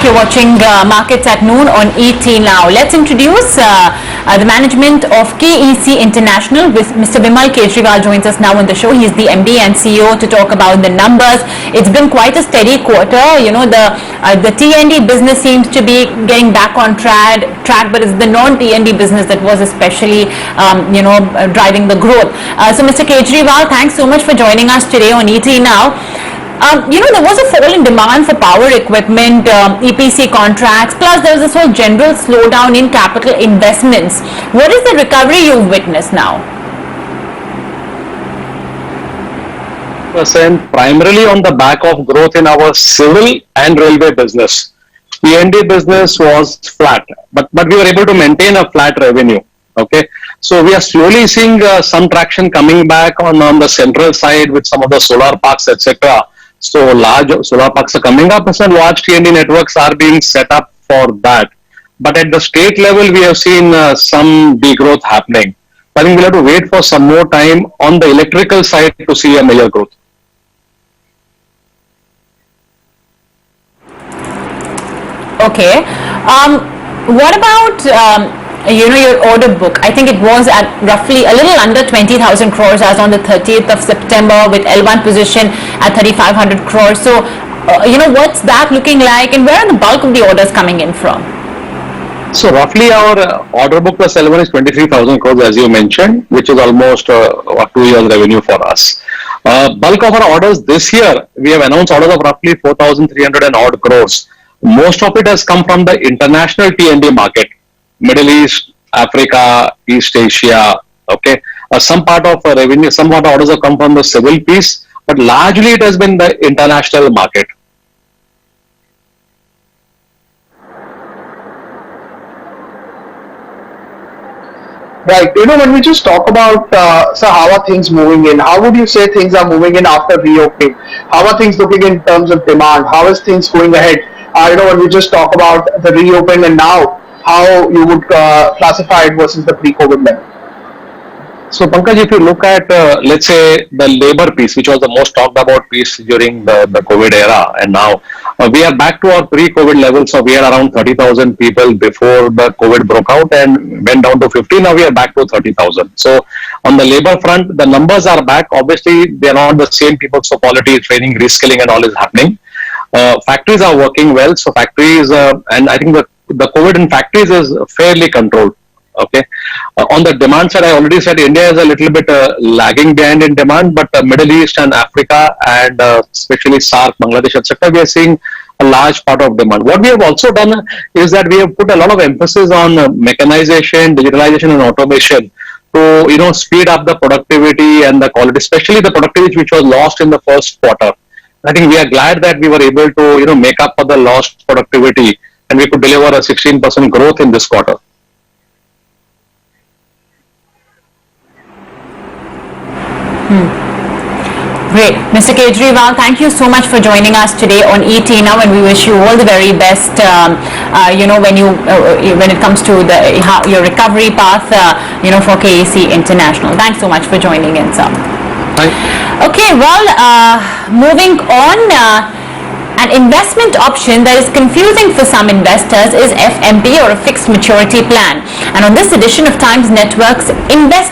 You're watching Markets at Noon on ET Now. Let's introduce the management of KEC International. With Mr. Vimal Kejriwal joins us now on the show. He's the MD and CEO to talk about the numbers. It's been quite a steady quarter. You know, the T&D business seems to be getting back on track, but it's the non-T&D business that was especially, driving the growth. So, Mr. Kejriwal, thanks so much for joining us today on ET Now. There was a fall in demand for power equipment, EPC contracts, plus there was this whole general slowdown in capital investments. What is the recovery you've witnessed now? Primarily on the back of growth in our civil and railway business. T&D business was flat, but we were able to maintain a flat revenue. Okay, so we are slowly seeing some traction coming back on the central side with some of the solar parks, etc. So large solar parks are coming up, and large T&D networks are being set up for that. But at the state level, we have seen some degrowth happening. I think we'll have to wait for some more time on the electrical side to see a major growth. Okay. What about your order book? I think it was at roughly a little under 20,000 crores as on the 30th of September, with L1 position at 3,500 crores. So, what's that looking like, and where are the bulk of the orders coming in from? So roughly our order book plus L1 is 23,000 crores, as you mentioned, which is almost 2 years revenue for us. Bulk of our orders this year, we have announced orders of roughly 4,300 and odd crores. Most of it has come from the international T&D market. Middle East, Africa, East Asia, okay. Some part of revenue, some part of orders have come from the civil piece, but largely it has been the international market. Right. When we just talk about, how are things moving in? How would you say things are moving in after reopening? How are things looking in terms of demand? How is things going ahead? When we just talk about the reopening and now, how you would classify it versus the pre-COVID level? So Pankaj, if you look at, let's say, the labor piece, which was the most talked about piece during the COVID era, and now we are back to our pre-COVID levels. So we had around 30,000 people before the COVID broke out and went down to 50. Now we are back to 30,000. So on the labor front, the numbers are back. Obviously, they are not the same people. So quality training, reskilling and all is happening. Factories are working well. So factories, and I think the COVID in factories is fairly controlled. Okay. On the demand side, I already said India is a little bit lagging behind in demand, but Middle East and Africa and especially SAARC, Bangladesh, etc., we are seeing a large part of demand. What we have also done is that we have put a lot of emphasis on mechanization, digitalization and automation to, speed up the productivity and the quality, especially the productivity which was lost in the first quarter. I think we are glad that we were able to, make up for the lost productivity, and we could deliver a 16% growth in this quarter. Great. Mr. Kejriwal, thank you so much for joining us today on ET Now, and we wish you all the very best, when it comes to your recovery path, for KEC International. Thanks so much for joining in, sir. Hi. Okay, well, moving on, an investment option that is confusing for some investors is FMP, or a fixed maturity plan. And on this edition of Times Network's Invest